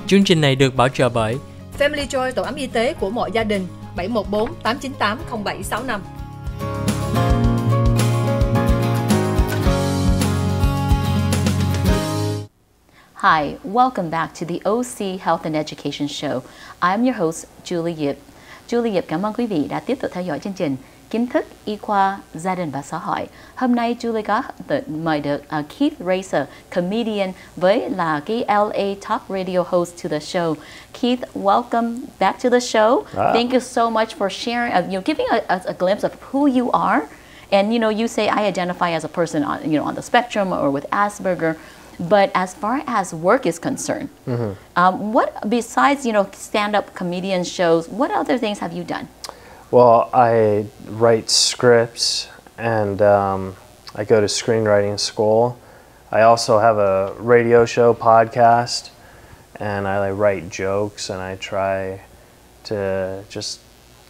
Chương trình này được bảo trợ bởi Family Joy, tổ ấm y tế của mọi gia đình, 714 898 0765. Hi, welcome back to the OC Health and Education Show. I'm your host, Julie Yip. Julie Yip cảm ơn quý vị đã tiếp tục theo dõi chương trình Kiến thức, y khoa, gia đình và xã hội. Hôm nay Julie có mời được Keith Reza, comedian với là cái LA Talk Radio host to the show. Keith, welcome back to the show. Thank you so much for sharing, giving us a glimpse of who you are. And you say I identify as a person on the spectrum or with Asperger. But as far as work is concerned, what besides stand-up comedian shows, what other things have you done? Well, I write scripts and I go to screenwriting school. I also have a radio show podcast, and I write jokes, and I try to just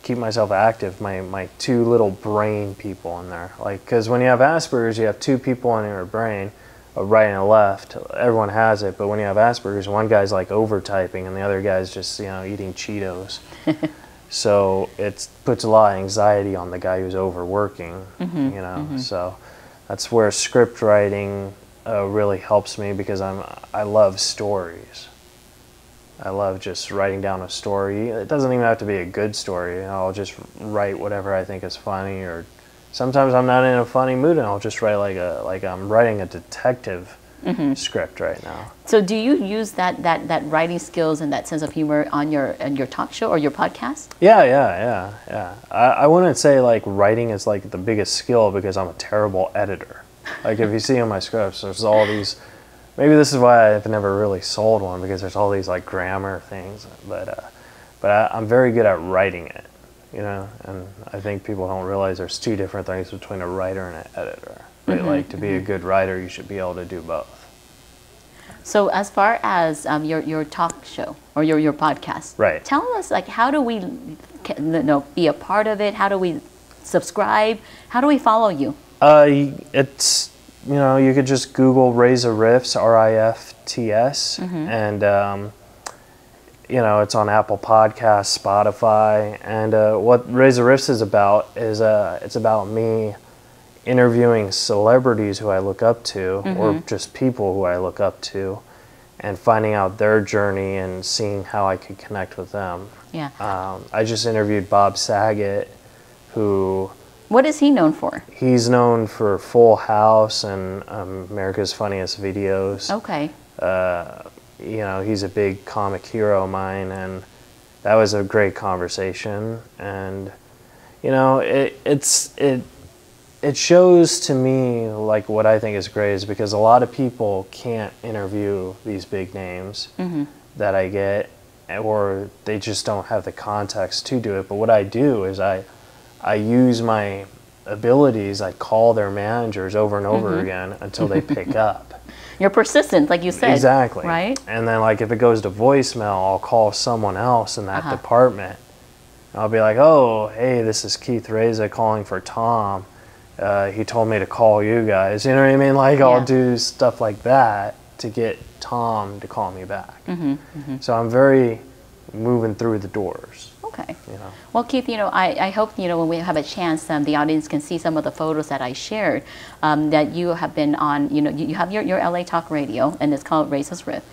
keep myself active. My two little brain people in there, because when you have Asperger's, you have two people in your brain. A right and a left. Everyone has it, but when you have Asperger's, one guy's like over-typing and the other guy's just eating Cheetos. So it puts a lot of anxiety on the guy who's overworking. So that's where script writing really helps me, because I love stories. I love just writing down a story. It doesn't even have to be a good story. I'll just write whatever I think is funny, or sometimes I'm not in a funny mood and I'll just write like I'm writing a detective script right now. So do you use that writing skills and that sense of humor on your talk show or your podcast? Yeah. I wouldn't say writing is the biggest skill, because I'm a terrible editor. If you see in my scripts, there's all these. Maybe this is why I've never really sold one, because there's all these grammar things. But I'm very good at writing it. And I think people don't realize there's two different things between a writer and an editor. Right? To be a good writer, you should be able to do both. So as far as your talk show or your podcast, right? Tell us how do we be a part of it? How do we subscribe? How do we follow you? It's you could just Google Reza Riffs, RIFTS, and it's on Apple Podcasts, Spotify, and what Reza Riffs is about is it's about me interviewing celebrities who I look up to, or just people who I look up to, and finding out their journey and seeing how I could connect with them. Yeah. I just interviewed Bob Saget, who... What is he known for? He's known for Full House and America's Funniest Videos. Okay. He's a big comic hero of mine, and that was a great conversation. And it shows to me what I think is great is because a lot of people can't interview these big names that I get, or they just don't have the context to do it. But what I do is I use my abilities. I call their managers over and over again until they pick up. You're persistent, like you said. Exactly. Right? And then if it goes to voicemail, I'll call someone else in that department. I'll be like, oh, hey, this is Keith Reza calling for Tom. He told me to call you guys. You know what I mean? I'll do stuff like that to get Tom to call me back. So I'm very moving through the doors. Okay. Well, Keith, I hope, when we have a chance, the audience can see some of the photos that I shared, that you have been on, you have your LA Talk Radio, and it's called Reza's Riff,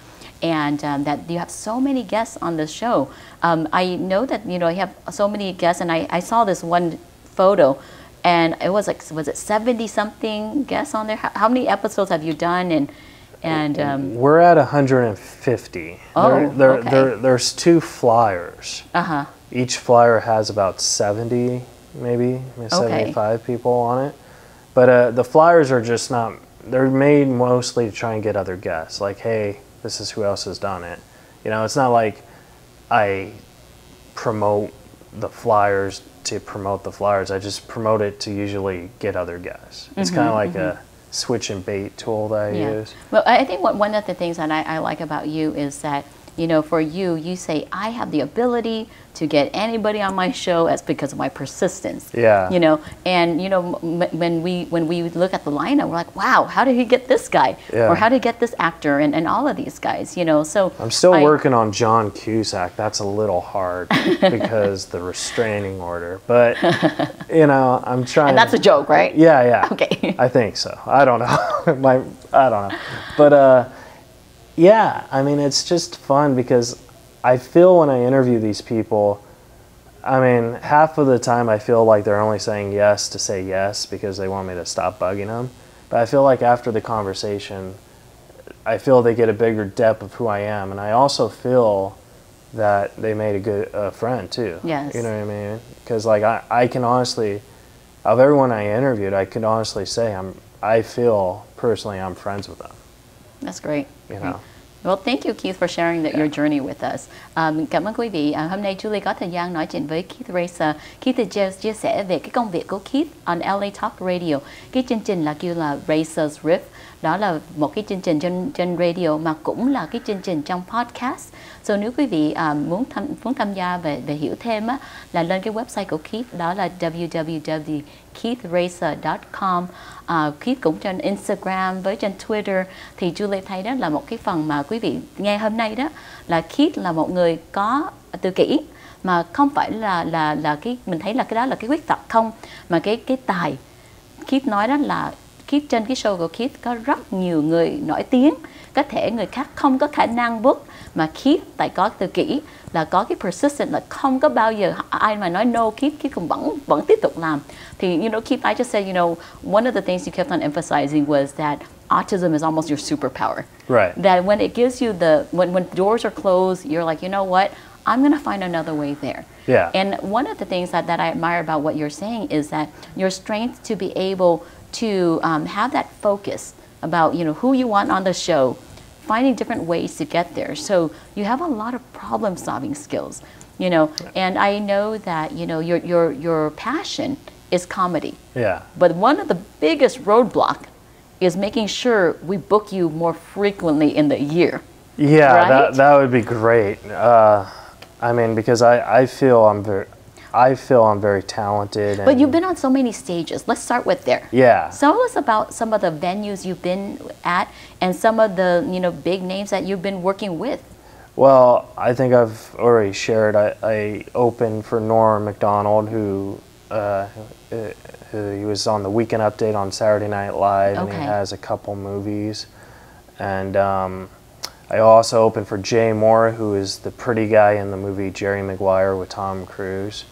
and that you have so many guests on the show. I know that, you have so many guests, and I saw this one photo, and it was was it 70-something guests on there? How many episodes have you done? And we're at 150. There's two flyers. Each flyer has about 70, maybe 75 people on it. But the flyers are just not, they're made mostly to try and get other guests. Hey, this is who else has done it. It's not like I promote the flyers to promote the flyers. I just promote it to usually get other guests. It's kind of like a switch and bait tool that I use. Well, I think one of the things that I like about you is that you know, for you, you say, I have the ability to get anybody on my show. That's because of my persistence. Yeah. You know, and you know, when we look at the lineup, we're like, wow, how did he get this guy? Yeah. Or how did he get this actor and all of these guys? You know, so I'm still working on John Cusack. That's a little hard because the restraining order. But you know, I'm trying. And that's a joke, right? Yeah, yeah. Okay. I think so. I don't know. I don't know. But yeah, I mean, it's just fun because I feel when I interview these people, I mean, half of the time I feel like they're only saying yes to say yes because they want me to stop bugging them. But I feel like after the conversation, I feel they get a bigger depth of who I am. And I also feel that they made a good friend too. Yes. You know what I mean? Because like I can honestly, of everyone I interviewed, I can honestly say I feel personally I'm friends with them. That's great. You know. Well, thank you, Keith, for sharing your journey with us. Cảm ơn quý vị. Hôm nay Julie có thời gian nói chuyện với Keith Reza. Keith chia sẻ về cái công việc của Keith on LA Talk Radio. Cái chương trình là kêu là Reza's Riff. Đó là một cái chương trình trên radio mà cũng là cái chương trình trong podcast. So nếu quý vị muốn tham gia về hiểu thêm á, là lên cái website của Keith, đó là www.keithreza.com. Keith cũng trên Instagram với trên Twitter. Thì Julie thấy đó là một cái phần mà quý vị nghe hôm nay đó là Keith là một người có tự kỷ, mà không phải là cái mình thấy là cái đó là cái khuyết tật không, mà cái tài. Keith nói đó là Keith trên cái show của Keith có rất nhiều người nổi tiếng, có thể người khác không có khả năng book, mà Keith tại có tự kỷ là có cái persistent, là không có bao giờ ai mà nói no, Keith cũng vẫn tiếp tục làm. Thì you know, Keith, I just said, you know, one of the things you kept on emphasizing was that autism is almost your superpower. Right. That when it gives you when doors are closed, you're like, you know what, I'm going to find another way there. Yeah. And one of the things that I admire about what you're saying is that your strength to be able to have that focus about, you know, who you want on the show, finding different ways to get there. So you have a lot of problem solving skills, you know, and I know that, you know, your passion is comedy. Yeah. But one of the biggest roadblock is making sure we book you more frequently in the year. Yeah, right? that would be great. I mean, because I feel I'm very talented. But you've been on so many stages. Let's start with there. Yeah. Tell us about some of the venues you've been at and some of the, you know, big names that you've been working with. Well, I think I've already shared. I opened for Norm Macdonald, who he was on the Weekend Update on Saturday Night Live, and he has a couple movies. And I also opened for Jay Moore, who is the pretty guy in the movie Jerry Maguire with Tom Cruise.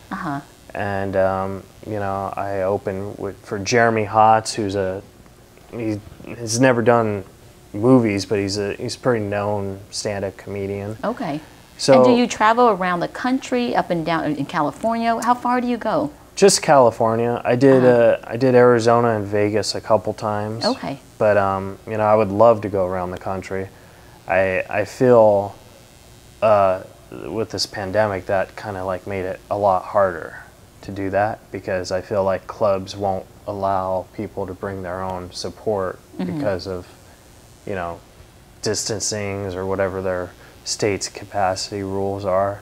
And you know, I opened for Jeremy Hotz, he's never done movies, but he's a pretty known stand-up comedian. Okay. So, and do you travel around the country, up and down in California? How far do you go? Just California. I did Arizona and Vegas a couple times. Okay. But you know, I would love to go around the country. I feel with this pandemic that kind of like made it a lot harder to do that, because I feel like clubs won't allow people to bring their own support because of, you know, distancing or whatever their state's capacity rules are.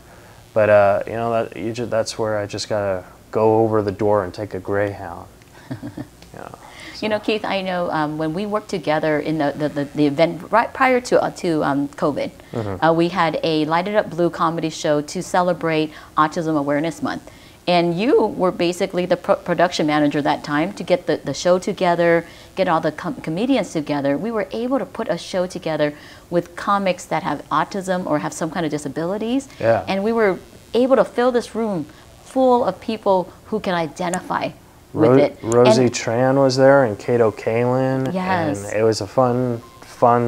But you know, that's where I just gotta go over the door and take a Greyhound. You know. You know, Keith, I know when we worked together in the event right prior to COVID, we had a Light It Up Blue comedy show to celebrate Autism Awareness Month. And you were basically the production manager that time to get the show together, get all the comedians together. We were able to put a show together with comics that have autism or have some kind of disabilities. Yeah. And we were able to fill this room full of people who can identify with it. Rosie Tran was there, and Kato Kalin. Yes. And it was a fun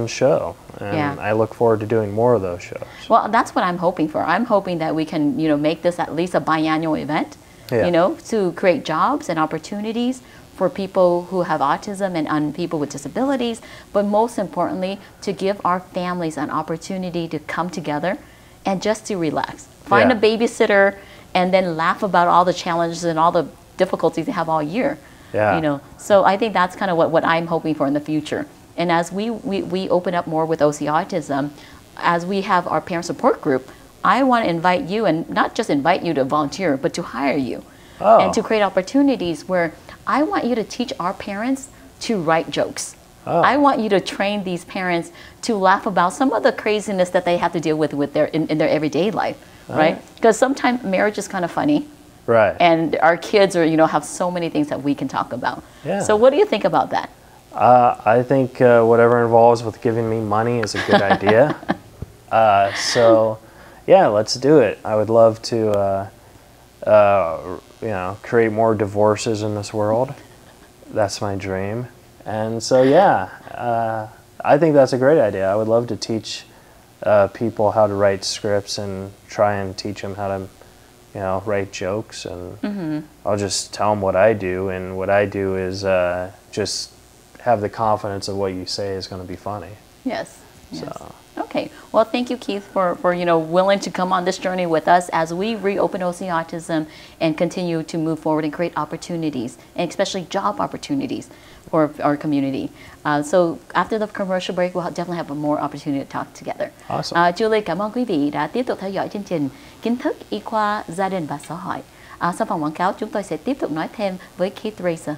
show. And I look forward to doing more of those shows. Well, that's what I'm hoping for. I'm hoping that we can, you know, make this at least a biannual event, you know, to create jobs and opportunities for people who have autism and people with disabilities, but most importantly, to give our families an opportunity to come together and just to relax. Find a babysitter and then laugh about all the challenges and all the difficulties they have all year. Yeah. You know, so I think that's kind of what I'm hoping for in the future. And as we open up more with OC Autism, as we have our parent support group, I want to invite you, and not just invite you to volunteer, but to hire you and to create opportunities where I want you to teach our parents to write jokes. I want you to train these parents to laugh about some of the craziness that they have to deal with their in their everyday life, right? Because sometimes marriage is kind of funny, right? And our kids are, have so many things that we can talk about. Yeah. So what do you think about that? I think whatever involves with giving me money is a good idea. So, yeah, let's do it. I would love to, create more divorces in this world. That's my dream. And so, yeah, I think that's a great idea. I would love to teach people how to write scripts and try and teach them how to, write jokes. And I'll just tell them what I do. And what I do is just have the confidence of what you say is going to be funny. Yes. So. Okay. Well, thank you, Keith, for willing to come on this journey with us as we reopen OC Autism and continue to move forward and create opportunities, and especially job opportunities for our community. So after the commercial break, we'll definitely have more opportunity to talk together. Awesome. Julie, cảm ơn quý vị đã tiếp tục theo dõi chương trình Kiến thức y khoa gia đình và xã hội. Sau phần quảng cáo, chúng tôi sẽ tiếp tục nói thêm với Keith Reza.